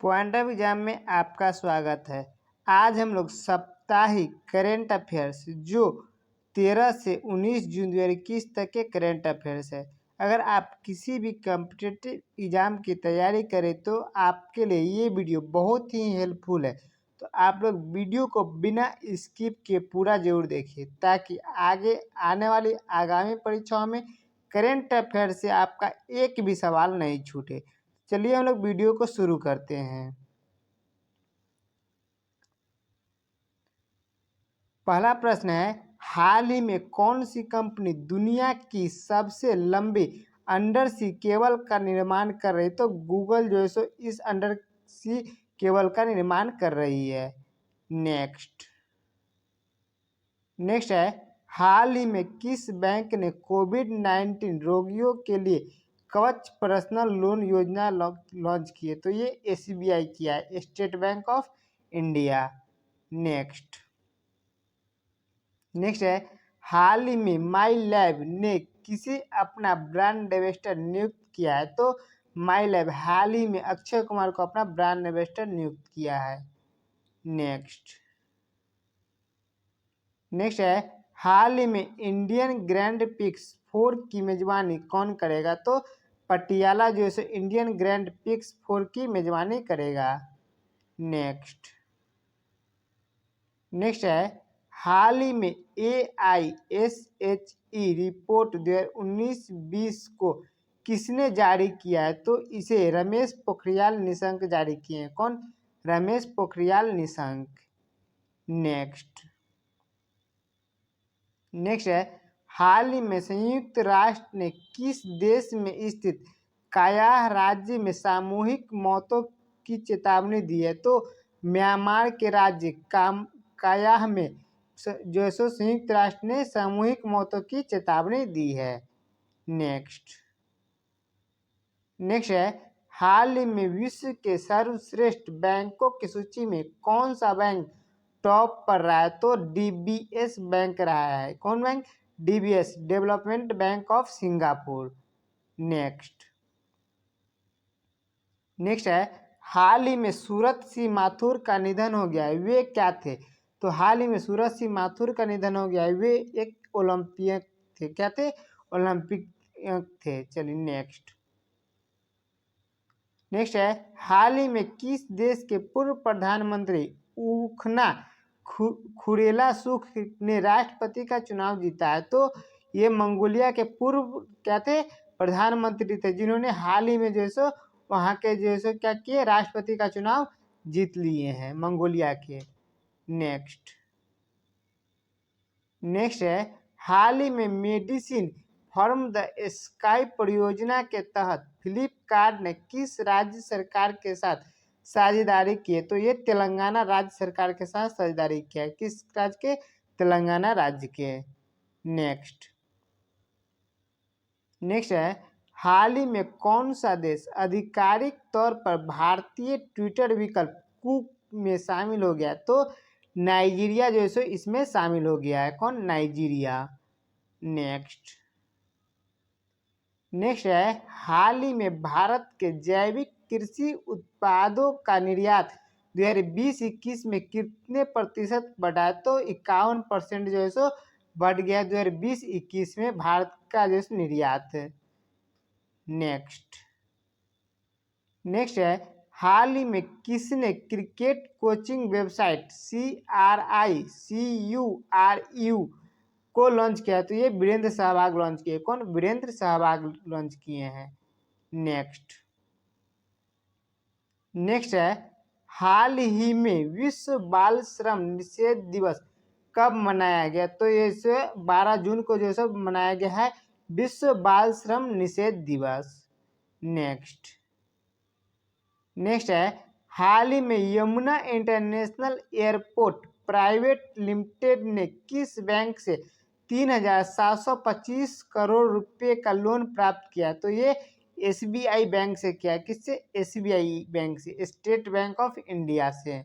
Point of exam में आपका स्वागत है। आज हम लोग साप्ताहिक करेंट अफेयर्स जो 13 से 19 जून 2021 तक के करेंट अफेयर्स है। अगर आप किसी भी कॉम्पिटिटिव एग्जाम की तैयारी करें तो आपके लिए ये वीडियो बहुत ही हेल्पफुल है। तो आप लोग वीडियो को बिना स्किप के पूरा जरूर देखिए ताकि आगे आने वाली आगामी परीक्षाओं में करेंट अफेयर से आपका एक भी सवाल नहीं छूटे। चलिए हम लोग वीडियो को शुरू करते हैं। पहला प्रश्न है, हाल ही में कौन सी कंपनी दुनिया की सबसे लंबी अंडर सी केबल का निर्माण कर रही? तो गूगल जो है सो इस अंडर सी केबल का निर्माण कर रही है। नेक्स्ट है, हाल ही में किस बैंक ने कोविड-19 रोगियों के लिए कवच पर्सनल लोन योजना लॉन्च की है? तो ये SBI किया है, state bank of India. Next है, हाल ही में माई लैब ने किसे अपना ब्रांड एम्बेसडर नियुक्त किया है? तो माई लैब हाल ही में अक्षय कुमार को अपना ब्रांड एम्बेसडर नियुक्त किया है। नेक्स्ट है, हाल ही में इंडियन ग्रैंड पिक्स 4 की मेजबानी कौन करेगा? तो पटियाला जो है इंडियन ग्रैंड पिक्स 4 की मेजबानी करेगा। नेक्स्ट है, हाल ही में AISHE रिपोर्ट 2019-20 को किसने जारी किया है? तो इसे रमेश पोखरियाल निशंक जारी किए हैं। कौन? रमेश पोखरियाल निशंक। नेक्स्ट है, हाल ही में संयुक्त राष्ट्र ने किस देश में स्थित कायाह राज्य में सामूहिक मौतों की चेतावनी दी है? तो म्यांमार के राज्य कायाह में जो है सो संयुक्त राष्ट्र ने सामूहिक मौतों की चेतावनी दी है। नेक्स्ट है, हाल ही में विश्व के सर्वश्रेष्ठ बैंकों की सूची में कौन सा बैंक टॉप पर रहा है? तो DBS बैंक रहा है। कौन bank? DBS, development bank of Singapore. Next है, हाल ही में सूरत सी माथुर का निधन हो गया है, वे क्या थे? तो हाल ही में सूरत सी माथुर का निधन हो गया है, वे एक ओलंपियन थे। क्या थे? ओलंपिक थे। चलिए नेक्स्ट है, हाल ही में किस देश के पूर्व प्रधानमंत्री उखना खुरेलासुख ने राष्ट्रपति का चुनाव जीता है? तो ये मंगोलिया के पूर्व क्या थे? प्रधानमंत्री थे, जिन्होंने हाल ही में जो है सो वहाँ के जो है सो क्या किए? राष्ट्रपति का चुनाव जीत लिए हैं मंगोलिया के। नेक्स्ट है, हाल ही में मेडिसिन फ्रॉम द स्काई परियोजना के तहत फ्लिपकार्ट ने किस राज्य सरकार के साथ साझेदारी की है? तो ये तेलंगाना राज्य सरकार के साथ साझेदारी किया है। किस राज्य के? तेलंगाना राज्य के। नेक्स्ट है, हाल ही में कौन सा देश आधिकारिक तौर पर भारतीय ट्विटर विकल्प कूक में शामिल हो गया? तो नाइजीरिया जो है सो इसमें शामिल हो गया है। कौन? नाइजीरिया। नेक्स्ट है, हाल ही में भारत के जैविक कृषि उत्पादों का निर्यात 2020-21 में कितने प्रतिशत बढ़ा? तो 51% जो है सो बढ़ गया 2020-21 में भारत का जो है निर्यात है। नेक्स्ट है, हाल ही में किसने क्रिकेट कोचिंग वेबसाइट CRICURU को लॉन्च किया? तो ये वीरेंद्र सहवाग लॉन्च किए। कौन? वीरेंद्र सहवाग लॉन्च किए हैं। नेक्स्ट है, हाल ही में विश्व बाल श्रम निषेध दिवस कब मनाया गया? तो ये 12 जून को जो सब मनाया गया है विश्व बाल श्रम निषेध दिवस। नेक्स्ट है, हाल ही में Yamuna international airport private limited ने किस बैंक से 3,725 करोड़ रुपए का लोन प्राप्त किया? तो ये SBI बैंक से किया। किससे? SBI बैंक से, स्टेट बैंक ऑफ इंडिया से।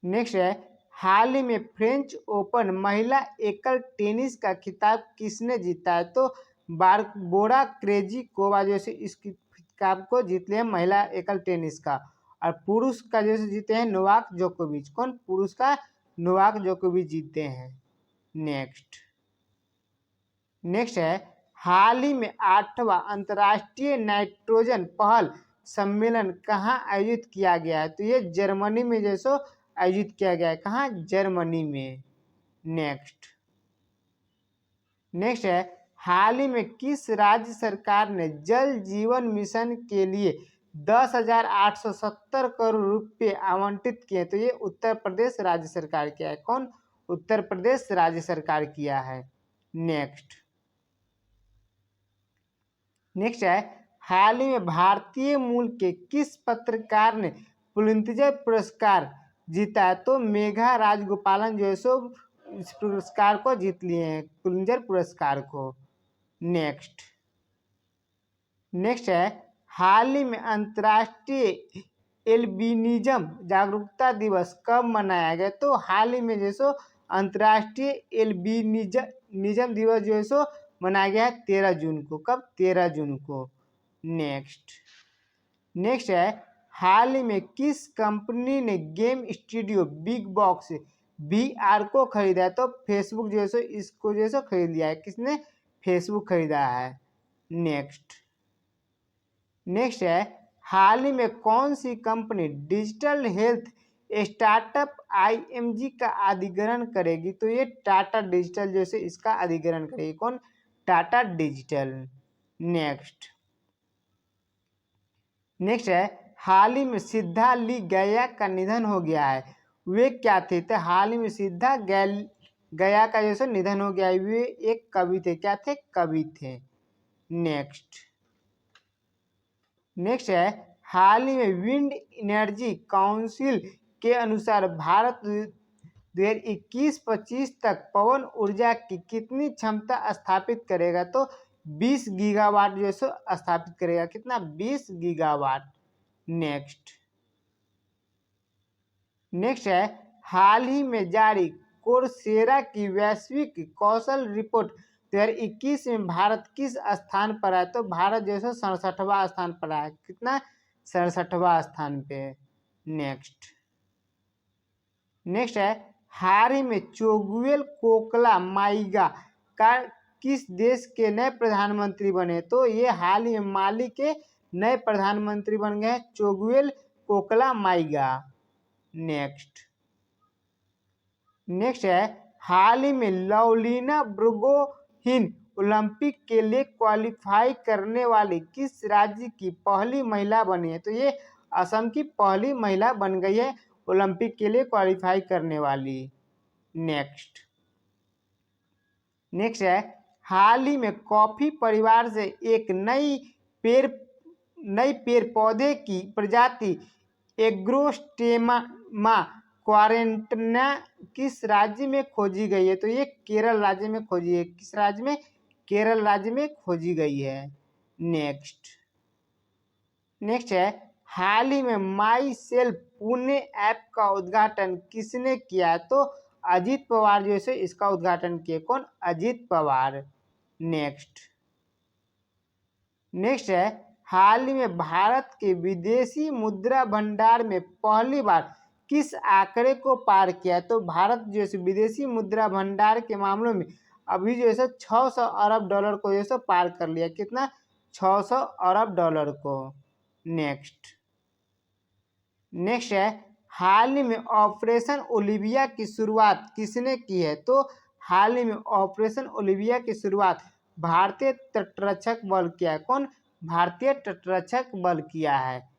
नेक्स्ट है, हाल ही में फ्रेंच ओपन महिला एकल टेनिस का खिताब किसने जीता है? तो बारबोरा क्रेजिकोवा जो है इसकी कप को जीत लिया महिला एकल टेनिस का। और पुरुष का जैसे जीते हैं नोवाक जोकोविच। कौन? पुरुष का नोवाक जोकोविच जीते हैं। नेक्स्ट है हाल ही में 8वां अंतर्राष्ट्रीय नाइट्रोजन पहल सम्मेलन कहाँ आयोजित किया गया है? तो ये जर्मनी में जैसो आयोजित किया गया है। कहाँ? जर्मनी में। नेक्स्ट है हाल ही में किस राज्य सरकार ने जल जीवन मिशन के लिए 10,870 करोड़ रुपए आवंटित किए? तो ये उत्तर प्रदेश राज्य सरकार किया है। कौन? उत्तर प्रदेश राज्य सरकार किया है। नेक्स्ट है हाल ही में भारतीय मूल के किस पत्रकार ने पुलित्जर पुरस्कार जीता है? तो मेघा राजगोपालन जो है सो इस पुरस्कार को जीत लिए हैं, पुलित्जर पुरस्कार को। नेक्स्ट है हाल ही में अंतर्राष्ट्रीय एल्बिनिज्म जागरूकता दिवस कब मनाया गया? तो हाल ही में जो सो अंतर्राष्ट्रीय एल्बिनिज्म दिवस जो है सो मनाया गया है 13 जून को। कब? 13 जून को। नेक्स्ट है हाल ही में किस कंपनी ने game studio big box VR को खरीदा है? तो फेसबुक जो है सो इसको जो है सो खरीद लिया है। किसने? फेसबुक खरीदा है। नेक्स्ट है हाल ही में कौन सी company digital health startup IMG का अधिग्रहण करेगी? तो ये टाटा डिजिटल जैसे इसका अधिग्रहण करेगी। कौन? टाटा डिजिटल। नेक्स्ट है हाल ही में सिद्धा ली गया का निधन हो गया है। वे क्या थे? तो हाल ही में सिद्धा गया का जैसे निधन हो गया है। वे एक कवि थे। क्या थे? कवि थे। नेक्स्ट है हाल ही में विंड एनर्जी काउंसिल के अनुसार भारत 2021-25 तक पवन ऊर्जा की कितनी क्षमता स्थापित करेगा? तो 20 गीगावाट जो है सो स्थापित करेगा। कितना? 20 गीगावाट। नेक्स्ट है हाल ही में जारी कोर्सेरा की वैश्विक कौशल रिपोर्ट 2021 में भारत किस स्थान पर है? तो भारत जो है 67वां स्थान पर है। कितना? 67वां स्थान पे। नेक्स्ट है हाल ही में चोगुवेल कोकला माइगा का किस देश के नए प्रधानमंत्री बने? तो ये हाल ही में माली के नए प्रधानमंत्री बन गए चोगुवेल कोकला माइगा। नेक्स्ट है हाल ही में लवलीना बोर्गोहिन ओलंपिक के लिए क्वालिफाई करने वाली किस राज्य की पहली महिला बनी है? तो ये असम की पहली महिला बन गई है ओलंपिक के लिए क्वालिफाई करने वाली। नेक्स्ट है हाल ही में कॉफी परिवार से एक नई पेड़ पौधे की प्रजाति एग्रोस्टेमा क्वारेंटना किस राज्य में खोजी गई है? तो ये केरल राज्य में खोजी है। किस राज्य में? केरल राज्य में खोजी गई है। नेक्स्ट है हाल ही में माई सेल्फ पुणे ऐप का उद्घाटन किसने किया है? तो अजीत पवार जो है इसका उद्घाटन किए। कौन? अजीत पवार। नेक्स्ट है हाल ही में भारत के विदेशी मुद्रा भंडार में पहली बार किस आंकड़े को पार किया? तो भारत जैसे विदेशी मुद्रा भंडार के मामलों में अभी जो है 600 अरब डॉलर को जैसे पार कर लिया। कितना? 600 अरब डॉलर को। नेक्स्ट है हाल ही में ऑपरेशन ओलिविया की शुरुआत किसने की है? तो हाल ही में ऑपरेशन ओलिविया की शुरुआत भारतीय तटरक्षक बल किया है। कौन? भारतीय तटरक्षक बल किया है।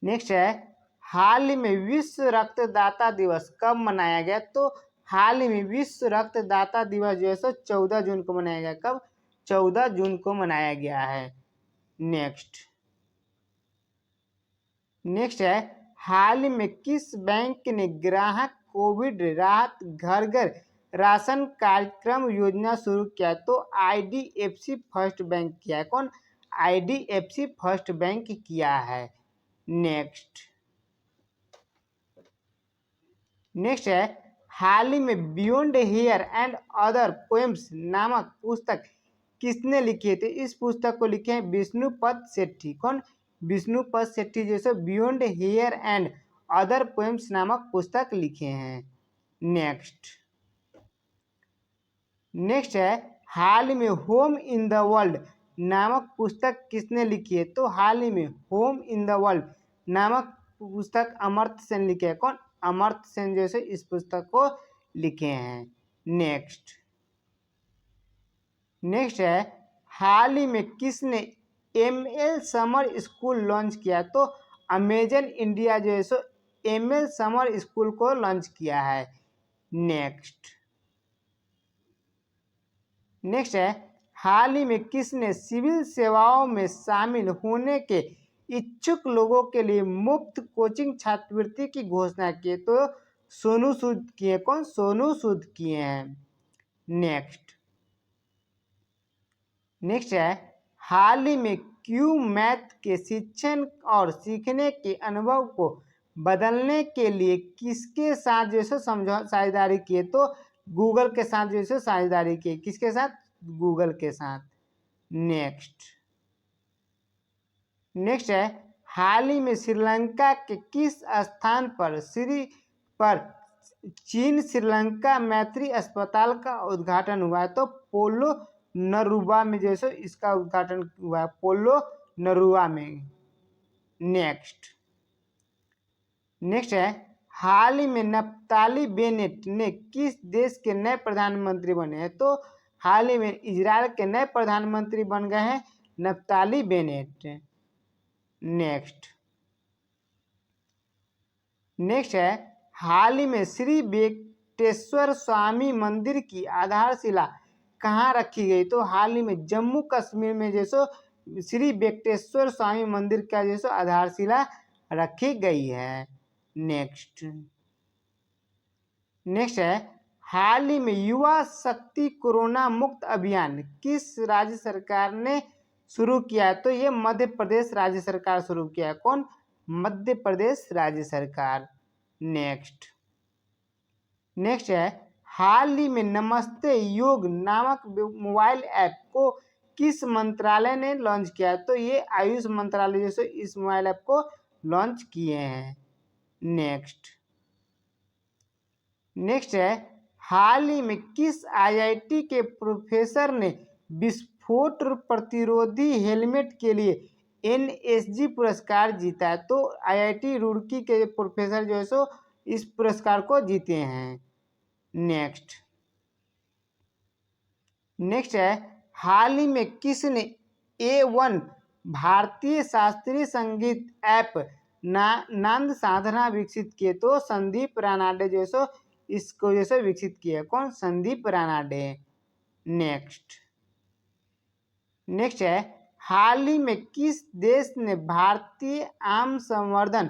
नेक्स्ट है हाल ही में विश्व रक्तदाता दिवस कब मनाया गया? तो हाल ही में विश्व रक्तदाता दिवस जो है 14 जून को मनाया गया। कब? 14 जून को मनाया गया है। नेक्स्ट है हाल ही में किस बैंक ने ग्राहक कोविड राहत घर घर राशन कार्यक्रम योजना शुरू किया? तो IDFC फर्स्ट बैंक किया है। कौन? IDFC फर्स्ट बैंक किया है। नेक्स्ट है हाल ही में beyond here and other poems नामक पुस्तक किसने लिखी है? तो इस पुस्तक को लिखे हैं विष्णुपद शेट्टी। कौन? विष्णुपद शेट्टी जो है beyond here and other poems नामक पुस्तक लिखे हैं। नेक्स्ट है हाल ही में होम इन द वर्ल्ड नामक पुस्तक किसने लिखी है? तो हाल ही में होम इन द वर्ल्ड नामक पुस्तक अमर्त्य सेन लिखे हैं। कौन? अमर्त्य सेन जैसे इस पुस्तक को लिखे हैं। नेक्स्ट है हाल ही में किसने ML समर स्कूल लॉन्च किया? तो अमेजन इंडिया जो है सो ML समर स्कूल को लॉन्च किया है। नेक्स्ट है हाल ही में किसने सिविल सेवाओं में शामिल होने के इच्छुक लोगों के लिए मुफ्त कोचिंग छात्रवृत्ति की घोषणा की? तो सोनू सूद किए। कौन? सोनू सूद किए हैं। नेक्स्ट है हाल ही में क्यू मैथ के शिक्षण और सीखने के अनुभव को बदलने के लिए किसके साथ जैसे साझेदारी किए? तो गूगल के साथ जैसे साझेदारी की। किसके साथ? गूगल के साथ। नेक्स्ट है हाल ही में श्रीलंका के किस स्थान पर चीन श्रीलंका मैत्री अस्पताल का उद्घाटन हुआ है? तो पोलो नरुवा में जैसे इसका उद्घाटन हुआ है। पोलो नरुवा में। नेक्स्ट है हाल ही में नफ्ताली बेनेट ने किस देश के नए प्रधानमंत्री बने हैं? तो हाल ही में इजराइल के नए प्रधानमंत्री बन गए हैं नफ्ताली बेनेट। नेक्स्ट है हाल ही में श्री वेंकटेश्वर स्वामी मंदिर की आधारशिला कहाँ रखी गई? तो हाल ही में जम्मू कश्मीर में जैसो श्री वेंकटेश्वर स्वामी मंदिर का जैसो आधारशिला रखी गई है। नेक्स्ट है हाल ही में युवा शक्ति कोरोना मुक्त अभियान किस राज्य सरकार ने शुरू किया है? तो ये मध्य प्रदेश राज्य सरकार शुरू किया है। कौन? मध्य प्रदेश राज्य सरकार। नेक्स्ट है हाल ही में नमस्ते योग नामक मोबाइल ऐप को किस मंत्रालय ने लॉन्च किया? तो ये आयुष मंत्रालय जैसे इस मोबाइल ऐप को लॉन्च किए हैं। नेक्स्ट है हाल ही में किस IIT के प्रोफेसर ने विस्फोट प्रतिरोधी हेलमेट के लिए NSG पुरस्कार जीता है? तो IIT रुड़की के प्रोफेसर जो है सो इस पुरस्कार को जीते हैं। नेक्स्ट है हाल ही में किसने A1 भारतीय शास्त्रीय संगीत ऐप नाद साधना विकसित किए? तो संदीप रानाडे जो सो इसको जैसे विकसित किया। कौन? संदीप रानाडे। नेक्स्ट है हाल ही में किस देश ने भारतीय आम संवर्धन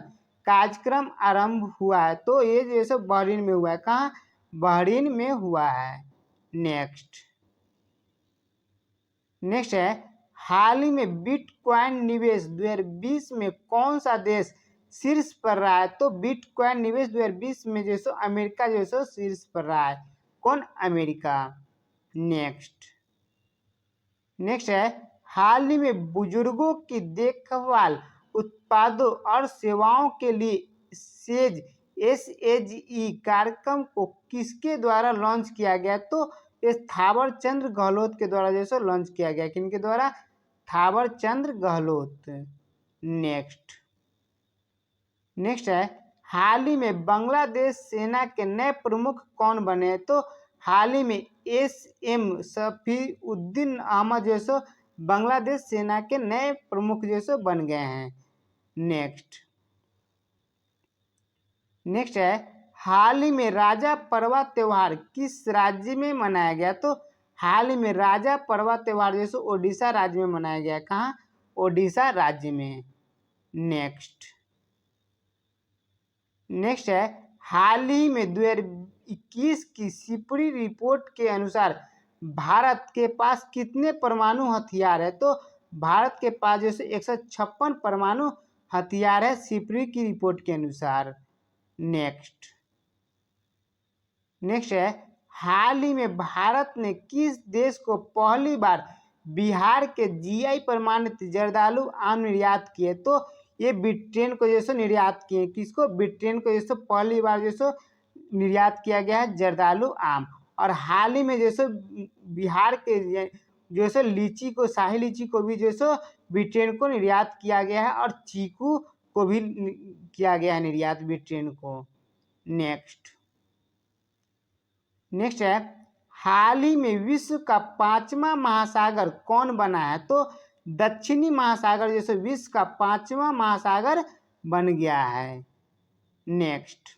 कार्यक्रम आरंभ हुआ है? तो ये जैसे बहरीन में हुआ है। कहाँ? बहरीन में हुआ है। नेक्स्ट है हाल ही में बिटकॉइन निवेश 2020 में कौन सा देश शीर्ष पर रहा है? तो बिटकॉइन निवेश 2020 में जैसे अमेरिका जैसे शीर्ष पर रहा है। कौन? अमेरिका। नेक्स्ट है हाल ही में बुजुर्गों की देखभाल उत्पादों और सेवाओं के लिए सेज SHE कार्यक्रम को किसके द्वारा लॉन्च किया गया? तो ये थावर चंद गहलोत के द्वारा जैसे लॉन्च किया गया। किनके द्वारा? थावर चंद गहलोत। नेक्स्ट है हाल ही में बांग्लादेश सेना के नए प्रमुख कौन बने? तो हाल ही में SM सफीउद्दीन अहमद जैसे बांग्लादेश सेना के नए प्रमुख जैसे बन गए हैं। नेक्स्ट है हाल ही में राजा परवा त्योहार किस राज्य में मनाया गया? तो हाल ही में राजा परवा त्योहार जैसे ओडिशा राज्य में मनाया गया। कहाँ? ओडिशा राज्य में। नेक्स्ट है हाल ही में 2021 की सिपरी रिपोर्ट के अनुसार भारत के पास कितने परमाणु हथियार है? तो भारत के पास जैसे 156 परमाणु हथियार है सिपरी की रिपोर्ट के अनुसार। नेक्स्ट है हाल ही में भारत ने किस देश को पहली बार बिहार के जीआई प्रमाणित जर्दालू आम निर्यात किए। तो ये ब्रिटेन को जैसे निर्यात किए, किसको? ब्रिटेन को जैसे पहली बार जैसे निर्यात किया गया है जर्दालू आम। और हाल ही में जैसे बिहार के जैसे लीची को, शाही लीची को भी जैसे ब्रिटेन को निर्यात किया गया है, और चीकू को भी किया गया है निर्यात ब्रिटेन को। नेक्स्ट है, हाल ही में विश्व का 5वां महासागर कौन बना है? तो दक्षिणी महासागर जैसे विश्व का 5वां महासागर बन गया है। नेक्स्ट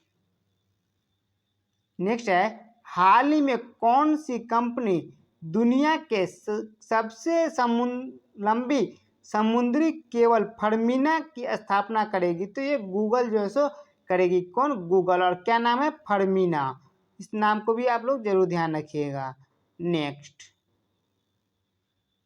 है, हाल ही में कौन सी कंपनी दुनिया के सबसे लंबी समुद्री केबल फर्मिना की स्थापना करेगी? तो ये गूगल जो है सो करेगी। कौन? गूगल। और क्या नाम है? फर्मिना। इस नाम को भी आप लोग जरूर ध्यान रखिएगा।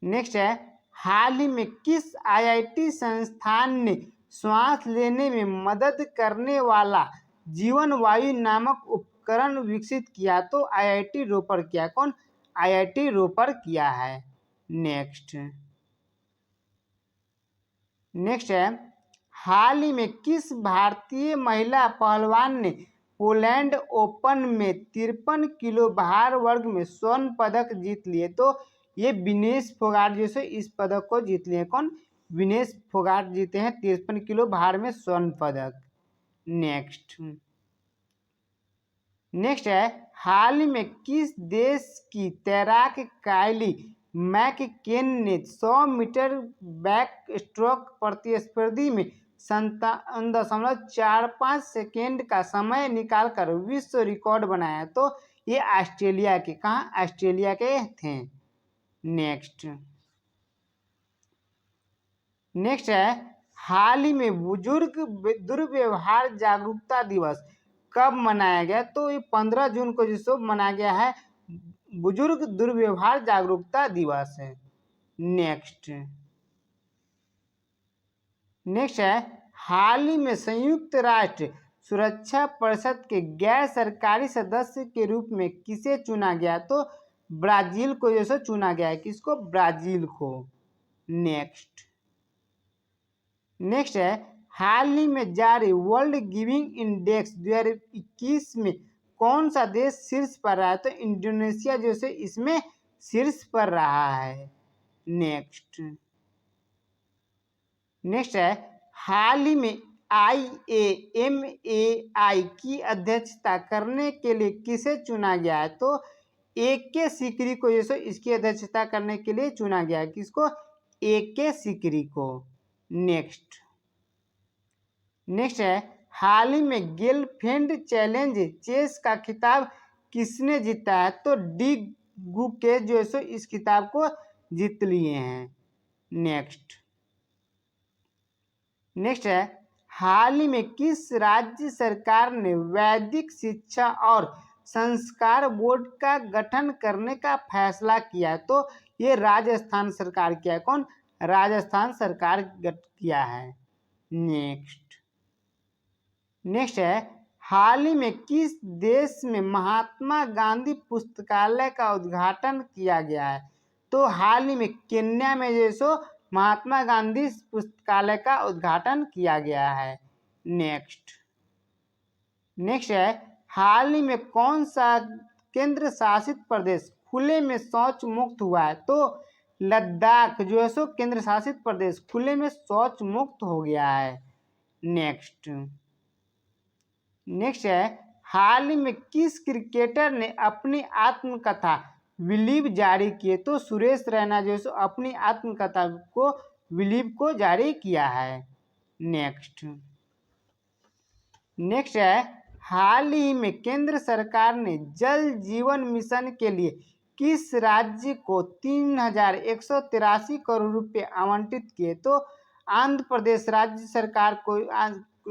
नेक्स्ट है, हाल ही में किस आईआईटी संस्थान ने श्वास लेने में मदद करने वाला जीवन वायु नामक उपकरण विकसित किया? तो आईआईटी रोपर किया। कौन? आईआईटी रोपर किया है। नेक्स्ट है, हाल ही में किस भारतीय महिला पहलवान ने पोलैंड ओपन में 53 किलो भार वर्ग में स्वर्ण पदक जीत लिए? तो ये विनेश फोगाट जो है इस पदक को जीत लिए। कौन? विनेश फोगाट जीते हैं 53 किलो भार में स्वर्ण पदक। नेक्स्ट है, हाल ही में किस देश की तैराक काइली मैककेन ने 100 मीटर बैक स्ट्रोक प्रतिस्पर्धी में 57.45 सेकेंड का समय निकालकर विश्व रिकॉर्ड बनाया? तो ये ऑस्ट्रेलिया के, कहाँ? ऑस्ट्रेलिया के थे। नेक्स्ट है, हाल ही में बुजुर्ग दुर्व्यवहार जागरूकता दिवस कब मनाया गया? तो ये 15 जून को जिसको मनाया गया है बुजुर्ग दुर्व्यवहार जागरूकता दिवस है। नेक्स्ट है, हाल ही में संयुक्त राष्ट्र सुरक्षा परिषद के गैर सरकारी सदस्य के रूप में किसे चुना गया? तो ब्राजील को जैसे चुना गया है। किसको? ब्राजील को। नेक्स्ट है, हाल ही में जारी वर्ल्ड गिविंग इंडेक्स 2021 में कौन सा देश शीर्ष पर रहा है? तो इंडोनेशिया जो है इसमें शीर्ष पर रहा है। नेक्स्ट है, हाल ही में IAMAI की अध्यक्षता करने के लिए किसे चुना गया है? तो AK सिकरी को जैसे इसकी अध्यक्षता करने के लिए चुना गया है। किसको? AK सिकरी को। नेक्स्ट है, हाल ही में गेलफेंड चैलेंज चेस का खिताब किसने जीता है? तो डी गुके जो है इस खिताब को जीत लिए हैं। नेक्स्ट है, हाल ही में किस राज्य सरकार ने वैदिक शिक्षा और संस्कार बोर्ड का गठन करने का फैसला किया? तो ये राजस्थान सरकार किया है। कौन? राजस्थान सरकार किया है। नेक्स्ट है, हाल ही में किस देश में महात्मा गांधी पुस्तकालय का उद्घाटन किया गया है? तो हाल ही में केन्या में जैसो महात्मा गांधी पुस्तकालय का उद्घाटन किया गया है। नेक्स्ट है, हाल ही में कौन सा केंद्र शासित प्रदेश खुले में शौच मुक्त हुआ है? तो लद्दाख जो है सो केंद्र शासित प्रदेश खुले में शौच मुक्त हो गया है। नेक्स्ट है, हाल ही में किस क्रिकेटर ने अपनी आत्मकथा बिलीव जारी किए? तो सुरेश रैना जो है अपनी आत्मकथा को बिलीव को जारी किया है। नेक्स्ट है, हाल ही में केंद्र सरकार ने जल जीवन मिशन के लिए किस राज्य को 3183 करोड़ रुपए आवंटित किए? तो आंध्र प्रदेश राज्य सरकार को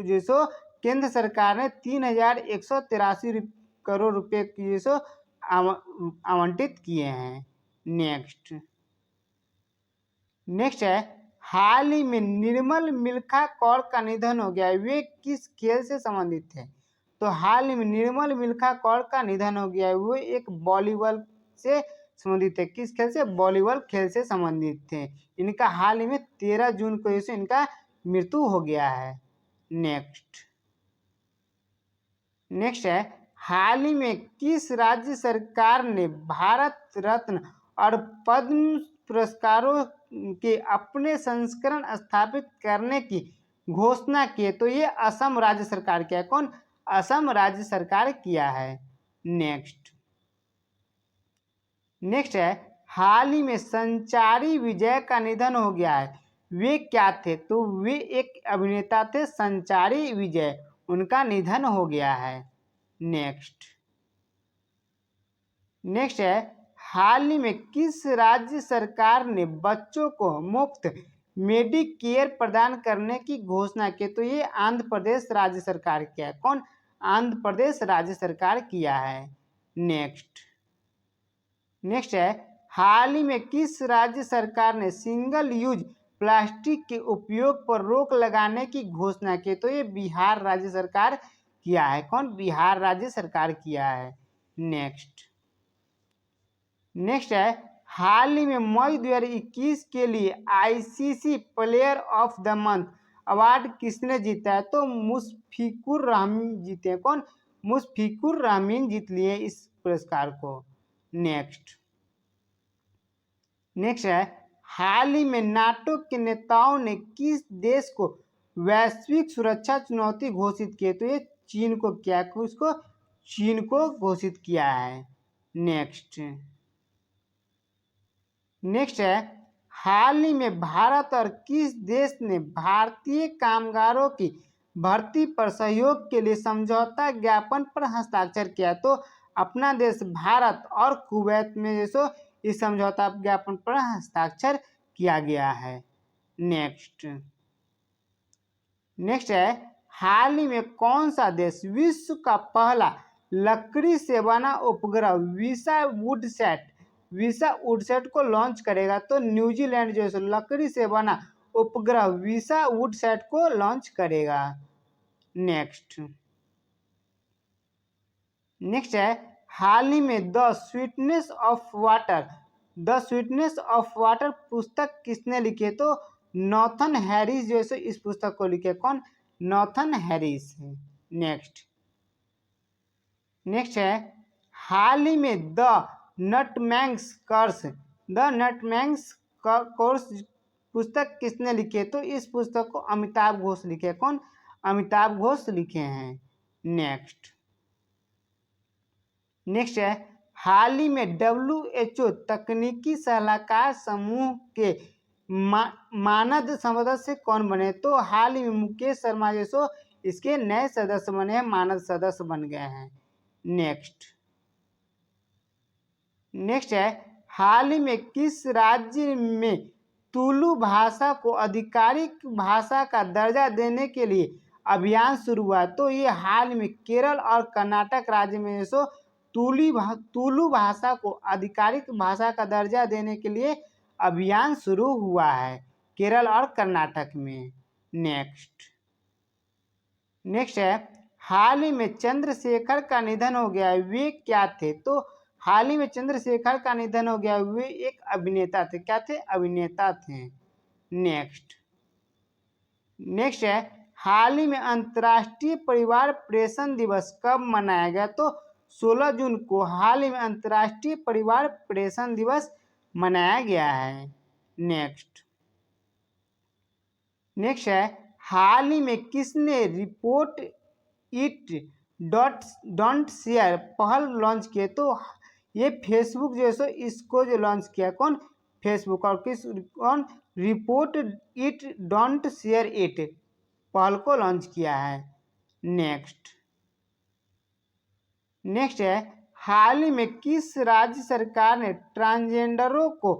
जैसो केंद्र सरकार ने 3183 करोड़ रुपए की जैसो आवंटित किए हैं। नेक्स्ट है, हाल ही में निर्मल मिल्खा कौर का निधन हो गया है। वे किस खेल से संबंधित थे? तो हाल ही में निर्मल मिल्खा कौर का निधन हो गया है। वो एक वॉलीबॉल से संबंधित थे। किस खेल से? वॉलीबॉल खेल से संबंधित थे। इनका हाल ही में 13 जून को जैसे इनका मृत्यु हो गया है। नेक्स्ट है, हाल ही में किस राज्य सरकार ने भारत रत्न और पद्म पुरस्कारों के अपने संस्करण स्थापित करने की घोषणा की? तो ये असम राज्य सरकार किया है। कौन? असम राज्य सरकार किया है। नेक्स्ट है, हाल ही में संचारी विजय का निधन हो गया है। वे क्या थे? तो वे एक अभिनेता थे, संचारी विजय, उनका निधन हो गया है। नेक्स्ट है, हाल ही में किस राज्य सरकार ने बच्चों को मुफ्त मेडिकेयर प्रदान करने की घोषणा की? तो ये आंध्र प्रदेश राज्य सरकार किया है। कौन? आंध्र प्रदेश राज्य सरकार किया है। नेक्स्ट है, हाल ही में किस राज्य सरकार ने सिंगल यूज प्लास्टिक के उपयोग पर रोक लगाने की घोषणा की? तो ये बिहार राज्य सरकार किया है। कौन? बिहार राज्य सरकार किया है। नेक्स्ट है, हाल ही में मई 2021 के लिए ICC player of the month award किसने जीता है? तो मुशफिकुर रहमान जीते हैं। कौन? मुशफिकुर रहमान जीत लिए इस पुरस्कार को। नेक्स्ट है, हाल ही में नाटो के नेताओं ने किस देश को वैश्विक सुरक्षा चुनौती घोषित की? तो ये चीन को किया है। उसको चीन को घोषित किया है। नेक्स्ट है, हाल ही में भारत और किस देश ने भारतीय कामगारों की भर्ती पर सहयोग के लिए समझौता ज्ञापन पर हस्ताक्षर किया? तो अपना देश भारत और कुवैत में जैसो इस समझौता ज्ञापन पर हस्ताक्षर किया गया है। नेक्स्ट है, हाल ही में कौन सा देश विश्व का पहला लकड़ी से बना उपग्रह वीसा वुडसैट को लॉन्च करेगा? तो न्यूजीलैंड जो है लकड़ी से बना उपग्रह वीसा वुडसैट को लॉन्च करेगा। नेक्स्ट है, हाल ही में द स्वीटनेस ऑफ वाटर पुस्तक किसने लिखी है? तो नॉर्थन हैरिस जो है इस पुस्तक को लिखे। कौन? नॉर्थन हैरिस है। नेक्स्ट है, हाल ही में द नटमैग्स कर्स पुस्तक किसने लिखी है? तो इस पुस्तक को अमिताभ घोष लिखे। कौन? अमिताभ घोष लिखे हैं। नेक्स्ट है, हाल ही में WHO तकनीकी सलाहकार समूह के मानद सदस्य कौन बने? तो हाल ही में मुकेश शर्मा जैसो इसके नए सदस्य बने हैं, मानद सदस्य बन गए हैं। नेक्स्ट है, हाल ही में किस राज्य में तुलु भाषा को आधिकारिक भाषा का दर्जा देने के लिए अभियान शुरू हुआ? तो ये हाल में केरल और कर्नाटक राज्य में जैसो तुलु भाषा को आधिकारिक भाषा का दर्जा देने के लिए अभियान शुरू हुआ है, केरल और कर्नाटक में। नेक्स्ट है, हाल ही में चंद्रशेखर का निधन हो गया है। वे क्या थे? तो हाल ही में चंद्रशेखर का निधन हो गया, वे एक अभिनेता थे। क्या थे? अभिनेता थे। नेक्स्ट है, हाल ही में अंतर्राष्ट्रीय परिवार प्रेषण दिवस कब मनाया गया? तो 16 जून को हाल ही में अंतर्राष्ट्रीय परिवार प्रेषण दिवस मनाया गया है। नेक्स्ट है, हाल ही में किसने रिपोर्ट इट डोंट शेयर पहल लॉन्च किए? तो ये फेसबुक जो है इसको जो लॉन्च किया। कौन? फेसबुक। और कौन? Report it don't share it पहल को लॉन्च किया है। नेक्स्ट है, हाल ही में किस राज्य सरकार ने ट्रांसजेंडरों को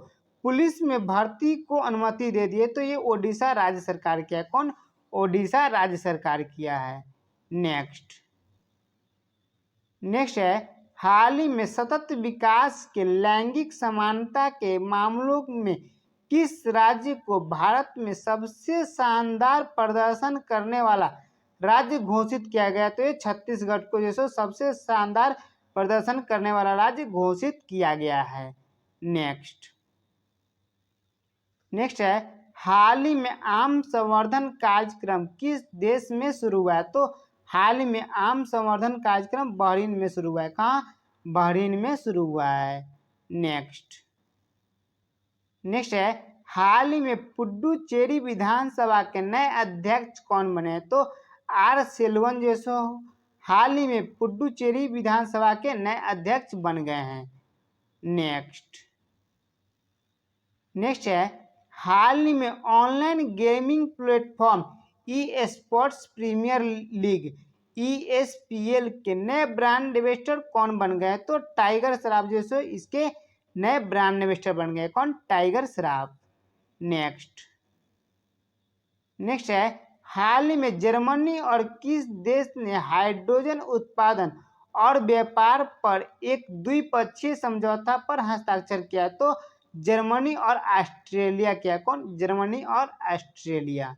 पुलिस में भर्ती को अनुमति दे दी है? तो ये ओडिशा राज्य सरकार किया है। कौन? ओडिशा राज्य सरकार किया है। नेक्स्ट है, हाल ही में सतत विकास के लैंगिक समानता के मामलों में किस राज्य को भारत में सबसे शानदार प्रदर्शन करने वाला राज्य घोषित किया गया? तो ये छत्तीसगढ़ को जैसे सबसे शानदार प्रदर्शन करने वाला राज्य घोषित किया गया है। नेक्स्ट है हाल ही में आम संवर्धन कार्यक्रम किस देश में शुरू हुआ है? तो हाल ही में आम संवर्धन कार्यक्रम बहरीन में शुरू हुआ है। कहाँ? बहरीन में शुरू हुआ है। नेक्स्ट है हाल ही में पुडुचेरी विधानसभा के नए अध्यक्ष कौन बने? तो आर सेल्वन जैसो हाल ही में पुडुचेरी विधानसभा के नए अध्यक्ष बन गए हैं। नेक्स्ट है हाल ही में online gaming platform esports premier league ESPL के नए ब्रांड एम्बेसडर कौन बन गए? तो टाइगर श्रॉफ जैसे इसके नए ब्रांड एम्बेसडर बन गए। कौन? टाइगर श्रॉफ। नेक्स्ट है हाल ही में जर्मनी और किस देश ने हाइड्रोजन उत्पादन और व्यापार पर एक द्विपक्षीय समझौता पर हस्ताक्षर किया? तो जर्मनी और ऑस्ट्रेलिया किया। कौन? जर्मनी और ऑस्ट्रेलिया।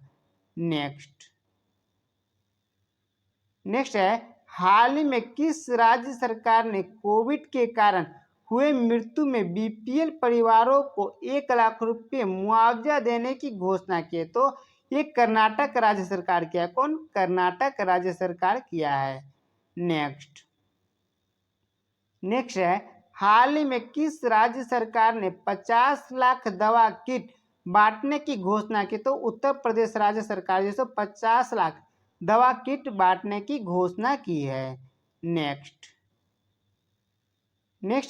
नेक्स्ट है हाल ही में किस राज्य सरकार ने कोविड के कारण हुए मृत्यु में BPL परिवारों को 1 लाख रुपए मुआवजा देने की घोषणा की? तो ये कर्नाटक राज्य सरकार किया है। कौन? कर्नाटक राज्य सरकार किया है। नेक्स्ट है हाल ही में किस राज्य सरकार ने 50 लाख दवा किट बांटने की घोषणा की? तो उत्तर प्रदेश राज्य सरकार जैसे 50 लाख दवा किट बांटने की घोषणा की है। नेक्स्ट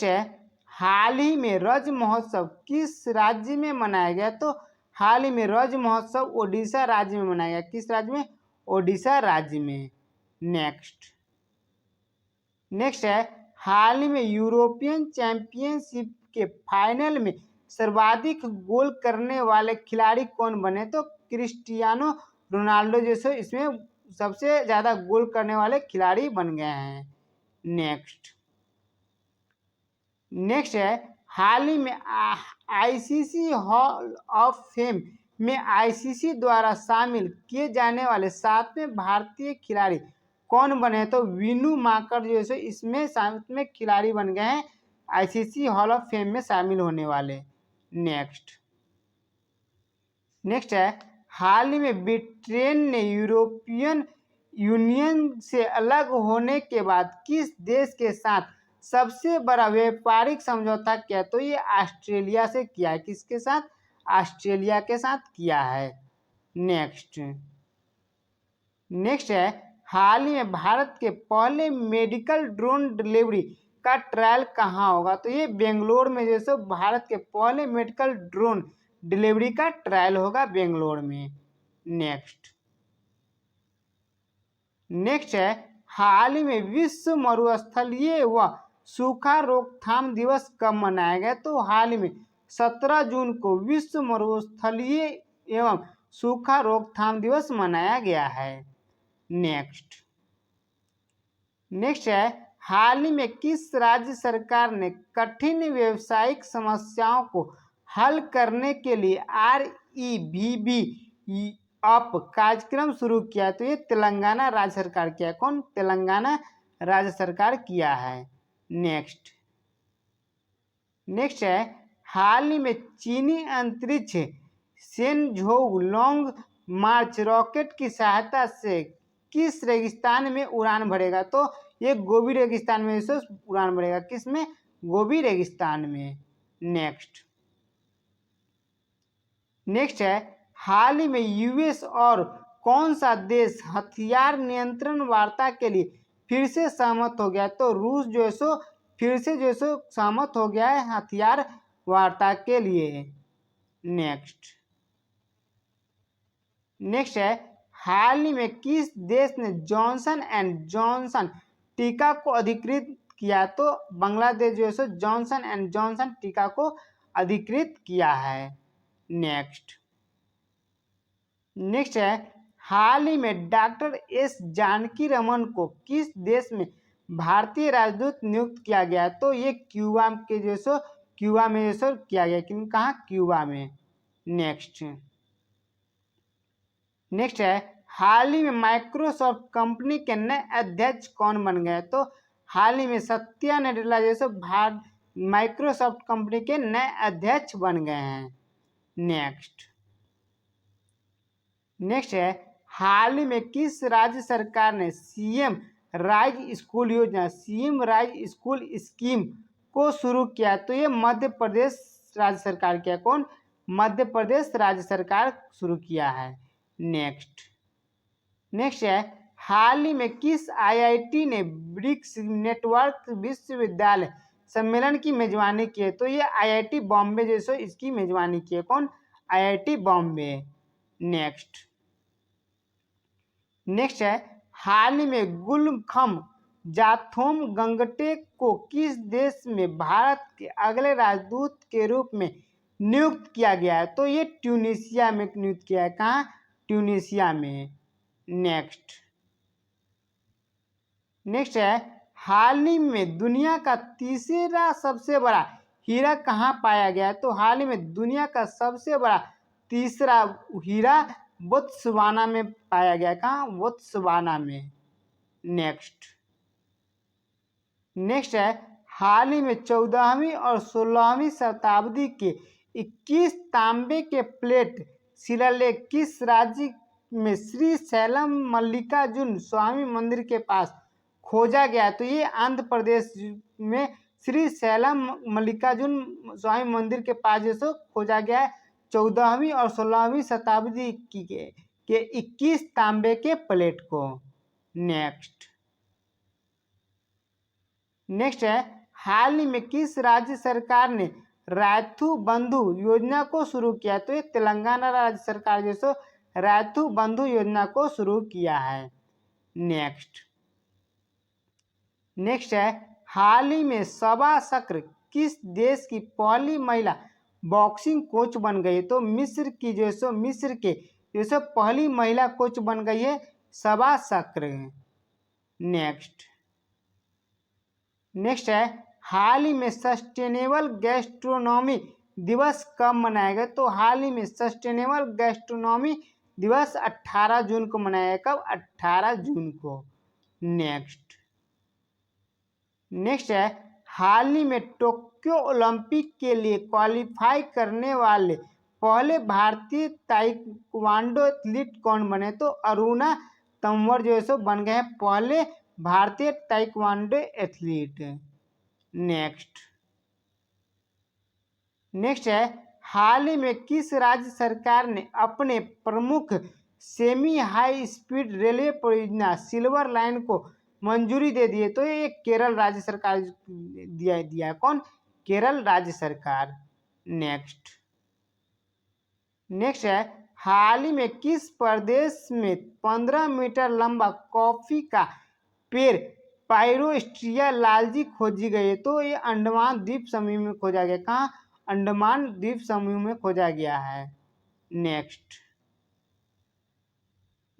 है हाल ही में रज महोत्सव किस राज्य में मनाया गया? तो हाल ही में रज महोत्सव ओडिशा राज्य में मनाया गया। किस राज्य में? ओडिशा राज्य में। नेक्स्ट है हाल ही में यूरोपियन चैंपियनशिप के फाइनल में सर्वाधिक गोल करने वाले खिलाड़ी कौन बने? तो क्रिस्टियानो रोनाल्डो जैसे इसमें सबसे ज़्यादा गोल करने वाले खिलाड़ी बन गए हैं। नेक्स्ट है हाल ही में ICC हॉल ऑफ फेम में ICC द्वारा शामिल किए जाने वाले 7वें भारतीय खिलाड़ी कौन बने? तो विनू माकर जैसे इसमें 7वें खिलाड़ी बन गए हैं ICC हॉल ऑफ फेम में शामिल होने वाले। नेक्स्ट है हाल ही में ब्रिटेन ने यूरोपियन यूनियन से अलग होने के बाद किस देश के साथ सबसे बड़ा व्यापारिक समझौता किया? तो ये ऑस्ट्रेलिया से किया है। किसके साथ? ऑस्ट्रेलिया के साथ किया है। नेक्स्ट है हाल ही में भारत के पहले मेडिकल ड्रोन डिलीवरी का ट्रायल कहाँ होगा? तो ये बेंगलोर में जैसे भारत के पहले मेडिकल ड्रोन डिलीवरी का ट्रायल होगा बेंगलोर में। नेक्स्ट है हाल ही में विश्व मरुस्थलीय व सूखा रोकथाम दिवस कब मनाया गया? तो हाल ही में 17 जून को विश्व मरुस्थलीय एवं सूखा रोकथाम दिवस मनाया गया है। नेक्स्ट है हाल ही में किस राज्य सरकार ने कठिन व्यावसायिक समस्याओं को हल करने के लिए REVV अप कार्यक्रम शुरू किया? तो ये तेलंगाना राज्य सरकार किया है। कौन? तेलंगाना राज्य सरकार किया है। नेक्स्ट है हाल ही में चीनी अंतरिक्ष शेनझोउ लॉन्ग मार्च रॉकेट की सहायता से किस रेगिस्तान में उड़ान भरेगा? तो ये गोबी रेगिस्तान में इसे उड़ान भरेगा। किस में? गोबी रेगिस्तान में। नेक्स्ट है हाल ही में US और कौन सा देश हथियार नियंत्रण वार्ता के लिए फिर से सहमत हो गया? तो रूस जो है सो फिर से जो है सो सहमत हो गया है हथियार वार्ता के लिए। नेक्स्ट है हाल ही में किस देश ने जॉनसन एंड जॉनसन टीका को अधिकृत किया? तो बांग्लादेश जो है सो जॉनसन एंड जॉनसन टीका को अधिकृत किया है। नेक्स्ट है हाल ही में डॉक्टर S जानकी रमन को किस देश में भारतीय राजदूत नियुक्त किया गया? तो ये क्यूबा के जैसो क्यूबा में जैसो किया गया। किन? कहाँ? क्यूबा में। नेक्स्ट है हाल ही में माइक्रोसॉफ्ट कंपनी के नए अध्यक्ष कौन बन गए? तो हाल ही में सत्या नडेला जैसे माइक्रोसॉफ्ट कंपनी के नए अध्यक्ष बन गए हैं। नेक्स्ट है, हाल ही में किस राज्य सरकार ने सीएम राज्य स्कूल योजना, सीएम राज्य स्कूल स्कीम को शुरू किया? तो ये मध्य प्रदेश राज्य सरकार किया। कौन? मध्य प्रदेश राज्य सरकार शुरू किया है। नेक्स्ट है, हाल ही में किस आईआईटी ने ब्रिक्स नेटवर्क विश्वविद्यालय सम्मेलन की मेजबानी की है? तो ये आईआईटी बॉम्बे जैसो इसकी मेजबानी की है। कौन? आईआईटी बॉम्बे। नेक्स्ट है, हाल ही में गुलखम जाथोम गंगटे को किस देश में भारत के अगले राजदूत के रूप में नियुक्त किया गया है? तो ये ट्यूनीशिया में नियुक्त किया है। कहाँ? ट्यूनीशिया में। नेक्स्ट है, हाल ही में दुनिया का तीसरा सबसे बड़ा हीरा कहाँ पाया गया है? तो हाल ही में दुनिया का सबसे बड़ा तीसरा हीरा बोत्सवाना में पाया गया। कहाँ? बोत्सवाना में। नेक्स्ट है, हाल ही में 14वीं और 16वीं शताब्दी के 21 तांबे के प्लेट शिलालेख किस राज्य में श्री शैलम मल्लिकार्जुन स्वामी मंदिर के पास खोजा गया? तो ये आंध्र प्रदेश में श्री शैलम मल्लिकार्जुन स्वामी मंदिर के पास जैसे खोजा गया है। 14वीं और 16वीं शताब्दी के 21 तांबे के प्लेट को। नेक्स्ट है, हाल ही में किस राज्य सरकार ने रायथू बंधु योजना को शुरू किया? तो ये तेलंगाना राज्य सरकार जैसे रायथू बंधु योजना को शुरू किया है। नेक्स्ट है, हाल ही में सबा सक्र किस देश की पहली महिला बॉक्सिंग कोच बन गई? तो मिस्र की जैसे मिस्र के जैसे पहली महिला कोच बन गई है सबा सक्र। नेक्स्ट है, हाल ही में सस्टेनेबल गैस्ट्रोनॉमी दिवस कब मनाया गया? तो हाल ही में सस्टेनेबल गैस्ट्रोनॉमी दिवस 18 जून को मनाया गया। कब? 18 जून को। नेक्स्ट है, हाल ही में टोक्यो ओलंपिक के लिए क्वालिफाई करने वाले पहले भारतीय ताइक्वांडो एथलीट कौन बने? तो अरुणा तंवर जो है सो बन गए हैं पहले भारतीय ताइक्वांडो एथलीट। नेक्स्ट है, हाल ही में किस राज्य सरकार ने अपने प्रमुख सेमी हाई स्पीड रेलवे परियोजना सिल्वर लाइन को मंजूरी दे दी है? तो ये केरल राज्य सरकार दिया है। कौन? केरल राज्य सरकार। नेक्स्ट है, हाल ही में किस प्रदेश में 15 मीटर लंबा कॉफी का पेड़ पायरोस्टिया लालजी खोजी गई है? तो ये अंडमान द्वीप समूह में खोजा गया। कहाँ? अंडमान द्वीप समूह में खोजा गया है।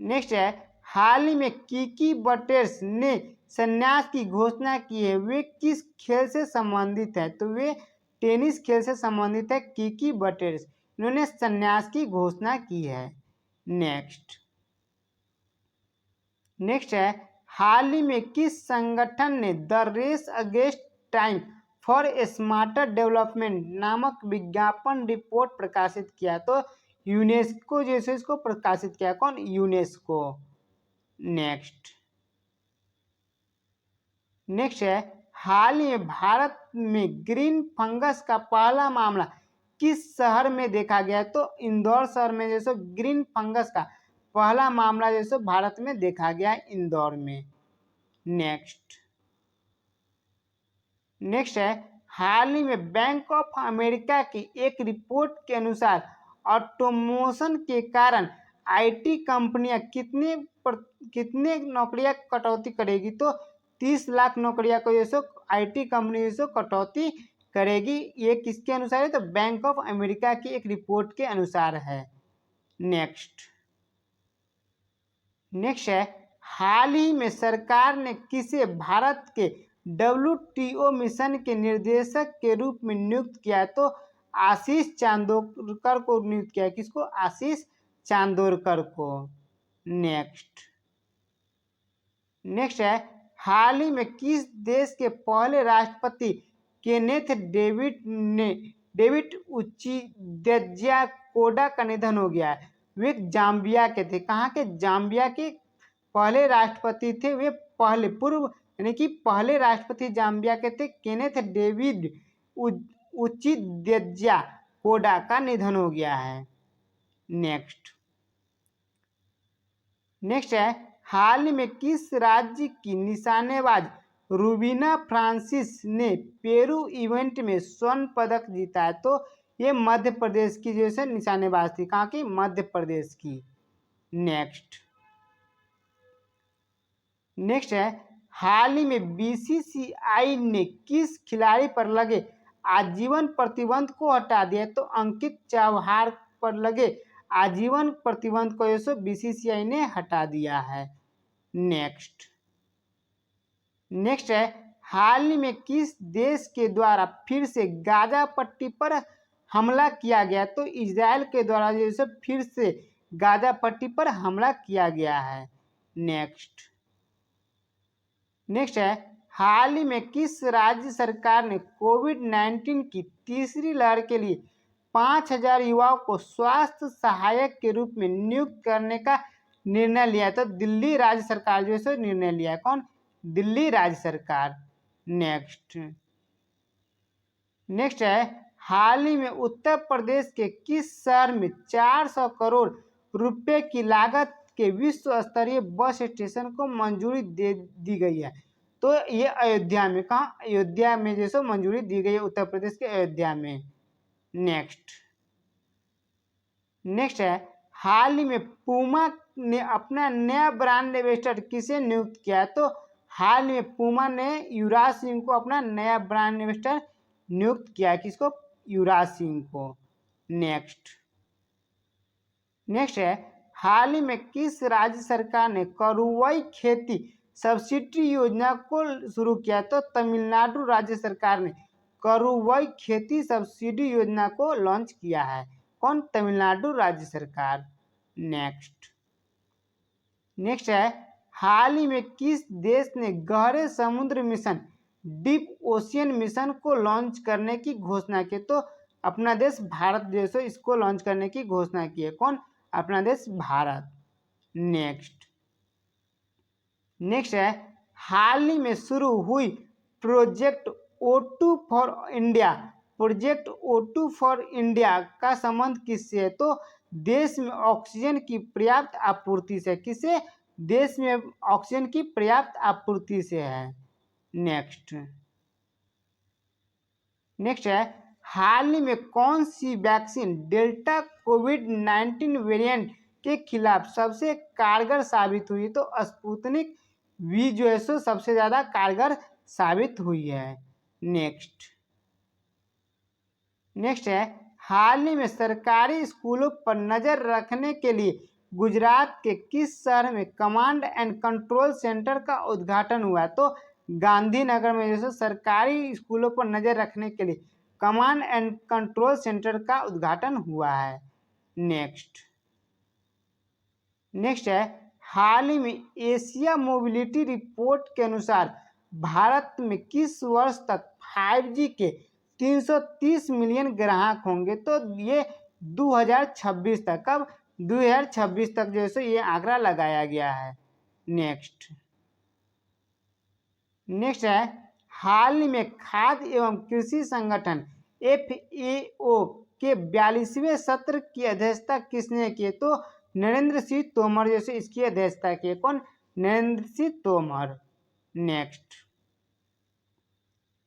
नेक्स्ट है, हाल ही में किकी बटर्स ने संन्यास की घोषणा की है। वे किस खेल से संबंधित है? तो वे टेनिस खेल से संबंधित है। किकी बटर्स इन्होंने संन्यास की घोषणा की है। नेक्स्ट है, हाल ही में किस संगठन ने the race against time for smarter development नामक विज्ञापन रिपोर्ट प्रकाशित किया? तो यूनेस्को जैसे इसको प्रकाशित किया। कौन? यूनेस्को। नेक्स्ट है, हाल ही में भारत में ग्रीन फंगस का पहला मामला किस शहर में देखा गया? तो इंदौर शहर में जैसे ग्रीन फंगस का पहला मामला जैसे भारत में देखा गया है इंदौर में। नेक्स्ट है, हाल ही में बैंक ऑफ अमेरिका की एक रिपोर्ट के अनुसार ऑटोमेशन के कारण आईटी कंपनियां कितने नौकरियां कटौती करेगी? तो 30 लाख नौकरियां को जैसे आईटी कंपनी जैसे कटौती करेगी। ये किसके अनुसार है? तो बैंक ऑफ अमेरिका की एक रिपोर्ट के अनुसार है। नेक्स्ट है, हाल ही में सरकार ने किसे भारत के WTO मिशन के निर्देशक के रूप में नियुक्त किया? तो आशीष चांदोरकर को नियुक्त किया। किसको? आशीष चांदोरकर को। नेक्स्ट है, हाल ही में किस देश के पहले राष्ट्रपति केनेथ डेविड उचिदेज्या कोडा का निधन हो गया है। वे जाम्बिया के थे। कहाँ के? जाम्बिया के पहले राष्ट्रपति थे। वे पहले पूर्व यानी कि पहले राष्ट्रपति जाम्बिया के थे केनेथ डेविड उचिदेज्या कोडा का निधन हो गया है। नेक्स्ट है, हाल ही में किस राज्य की निशानेबाज रूबीना फ्रांसिस ने पेरू इवेंट में स्वर्ण पदक जीता है? तो ये मध्य प्रदेश की जो है निशानेबाज थी। कहाँ की? मध्य प्रदेश की। नेक्स्ट है, हाल ही में बीसीसीआई ने किस खिलाड़ी पर लगे आजीवन प्रतिबंध को हटा दिया? तो अंकित चौहान पर लगे आजीवन प्रतिबंध को जो बीसीसीआई ने हटा दिया है। नेक्स्ट है, हाल ही में किस देश के द्वारा फिर से गाजा पट्टी पर हमला किया गया? तो इजराइल के द्वारा जो है फिर से गाजा पट्टी पर हमला किया गया है। नेक्स्ट है, हाल ही में किस राज्य सरकार ने कोविड-19 की तीसरी लहर के लिए 5,000 युवाओं को स्वास्थ्य सहायक के रूप में नियुक्त करने का निर्णय लिया? तो दिल्ली राज्य सरकार जो है निर्णय लिया है। कौन? दिल्ली राज्य सरकार। नेक्स्ट है, हाल ही में उत्तर प्रदेश के किस शहर में 400 करोड़ रुपए की लागत के विश्व स्तरीय बस स्टेशन को मंजूरी दे दी गई है? तो ये अयोध्या में। कहाँ? अयोध्या में जैसे मंजूरी दी गई है, उत्तर प्रदेश के अयोध्या में। नेक्स्ट है, हाल ही में पूमा ने अपना नया ब्रांड एम्बेसडर किसे नियुक्त किया? तो हाल में पूमा ने युवराज सिंह को अपना नया ब्रांड एम्बेसडर नियुक्त किया। किसको? युवराज सिंह को। नेक्स्ट है, हाल ही में किस राज्य सरकार ने करुवई खेती सब्सिडी योजना को शुरू किया? तो तमिलनाडु राज्य सरकार ने करुवई खेती सब्सिडी योजना को लॉन्च किया है। कौन? तमिलनाडु राज्य सरकार। नेक्स्ट है, हाल ही में किस देश ने गहरे समुद्र मिशन डीप ओशियन मिशन को लॉन्च करने की घोषणा की? तो अपना देश भारत देश इसको लॉन्च करने की घोषणा की है। कौन? अपना देश भारत। नेक्स्ट है, हाल ही में शुरू हुई प्रोजेक्ट O2 फॉर इंडिया का संबंध किससे है? तो देश में ऑक्सीजन की पर्याप्त आपूर्ति से। किसे? देश में ऑक्सीजन की पर्याप्त आपूर्ति से है। नेक्स्ट है, हाल ही में कौन सी वैक्सीन डेल्टा कोविड-19 वेरिएंट के खिलाफ सबसे कारगर साबित हुई? तो स्पुतनिक वी जो है सो सबसे ज्यादा कारगर साबित हुई है। नेक्स्ट है, हाल ही में सरकारी स्कूलों पर नजर रखने के लिए गुजरात के किस शहर में कमांड एंड कंट्रोल सेंटर का उद्घाटन हुआ? तो गांधीनगर में जैसे सरकारी स्कूलों पर नजर रखने के लिए कमांड एंड कंट्रोल सेंटर का उद्घाटन हुआ है। नेक्स्ट है, हाल ही में एशिया मोबिलिटी रिपोर्ट के अनुसार भारत में किस वर्ष तक 5G के 330 मिलियन ग्राहक होंगे? तो ये 2026 तक। कब? 2026 तक जैसे ये आंकड़ा लगाया गया है। नेक्स्ट है, हाल ही में खाद्य एवं कृषि संगठन FAO के 42वें सत्र की अध्यक्षता किसने की? तो नरेंद्र सिंह तोमर जैसे इसकी अध्यक्षता की। कौन? नरेंद्र सिंह तोमर।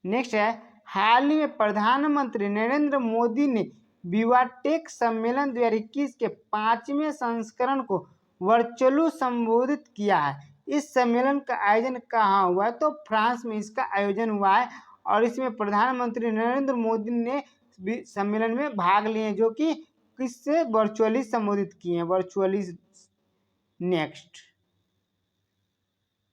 नेक्स्ट है, हाल ही में प्रधानमंत्री नरेंद्र मोदी ने विवाटेक सम्मेलन 2021 के 5वें संस्करण को वर्चुअली संबोधित किया है। इस सम्मेलन का आयोजन कहाँ हुआ है? तो फ्रांस में इसका आयोजन हुआ है और इसमें प्रधानमंत्री नरेंद्र मोदी ने सम्मेलन में भाग लिए, जो कि किससे? वर्चुअली संबोधित किए हैं। वर्चुअली।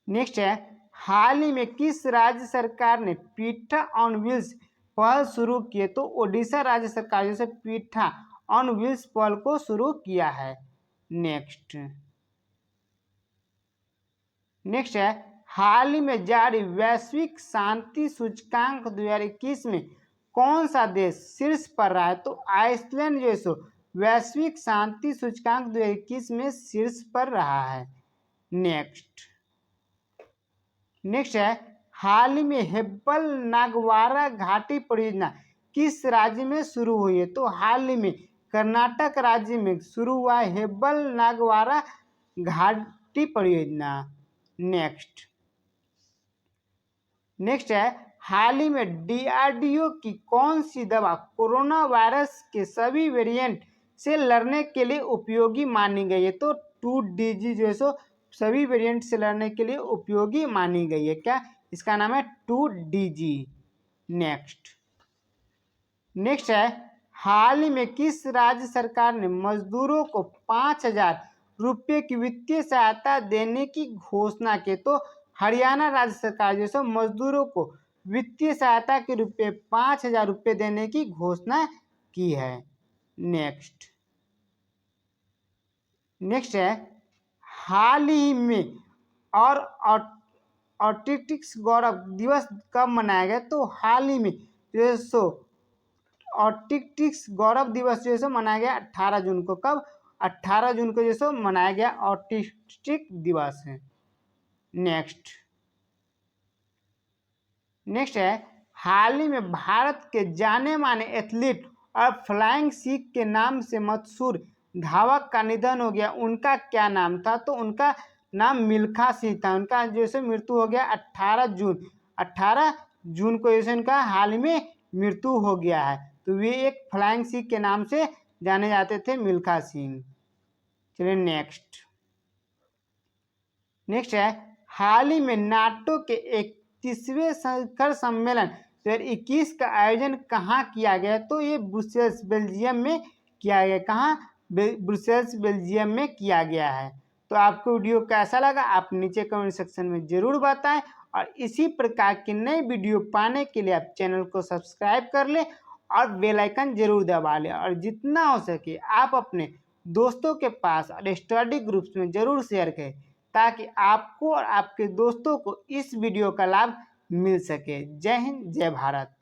नेक्स्ट है, हाल ही में किस राज्य सरकार ने पीठा ऑन व्हील्स पहल शुरू की? तो ओडिशा राज्य सरकार जैसे पीठा ऑन व्हील्स पहल को शुरू किया है। नेक्स्ट है, हाल ही में जारी वैश्विक शांति सूचकांक 2021 में कौन सा देश शीर्ष पर रहा है? तो आइसलैंड जो है सो वैश्विक शांति सूचकांक 2021 में शीर्ष पर रहा है। नेक्स्ट है, हाल ही में हेब्बल नागवारा घाटी परियोजना किस राज्य में शुरू हुई है? तो हाल ही में कर्नाटक राज्य में शुरू हुआ है हेब्बल नागवारा घाटी परियोजना। नेक्स्ट है, हाल ही में डीआरडीओ की कौन सी दवा कोरोना वायरस के सभी वेरिएंट से लड़ने के लिए उपयोगी मानी गई है? तो 2DG जो है सो सभी वेरिएंट से लड़ने के लिए उपयोगी मानी गई है। क्या? इसका नाम है 2DG। नेक्स्ट है, हाल ही में किस राज्य सरकार ने मजदूरों को 5,000 रुपये की वित्तीय सहायता देने की घोषणा की? तो हरियाणा राज्य सरकार जो है मजदूरों को वित्तीय सहायता के रूप में 5,000 रुपये देने की घोषणा की है। नेक्स्ट है, हाल ही में और ऑटिस्टिक्स गौरव दिवस कब मनाया गया? तो हाल ही में जो है सो ऑटिस्टिक्स गौरव दिवस जो है सो मनाया गया 18 जून को। कब? 18 जून को जो है सो मनाया गया ऑटिस्टिक दिवस है। नेक्स्ट है, हाल ही में भारत के जाने माने एथलीट और फ्लाइंग सिख के नाम से मशहूर धावक का निधन हो गया। उनका क्या नाम था? तो उनका नाम मिल्खा सिंह था। उनका जैसे मृत्यु हो गया 18 जून को जैसे उनका हाल ही में मृत्यु हो गया है। तो वे एक फ्लाइंग सिख के नाम से जाने जाते थे, मिल्खा सिंह। चलिए नेक्स्ट है, हाल ही में नाटो के 31वें शिखर सम्मेलन 2021 का आयोजन कहाँ किया गया? तो ये ब्रुसेल्स बेल्जियम में किया गया। कहाँ? ब्रुसेल्स बेल्जियम में किया गया है। तो आपको वीडियो कैसा लगा आप नीचे कमेंट सेक्शन में ज़रूर बताएं, और इसी प्रकार की नई वीडियो पाने के लिए आप चैनल को सब्सक्राइब कर लें और बेल आइकन जरूर दबा लें, और जितना हो सके आप अपने दोस्तों के पास और स्टडी ग्रुप्स में ज़रूर शेयर करें, ताकि आपको और आपके दोस्तों को इस वीडियो का लाभ मिल सके। जय हिंद, जय भारत।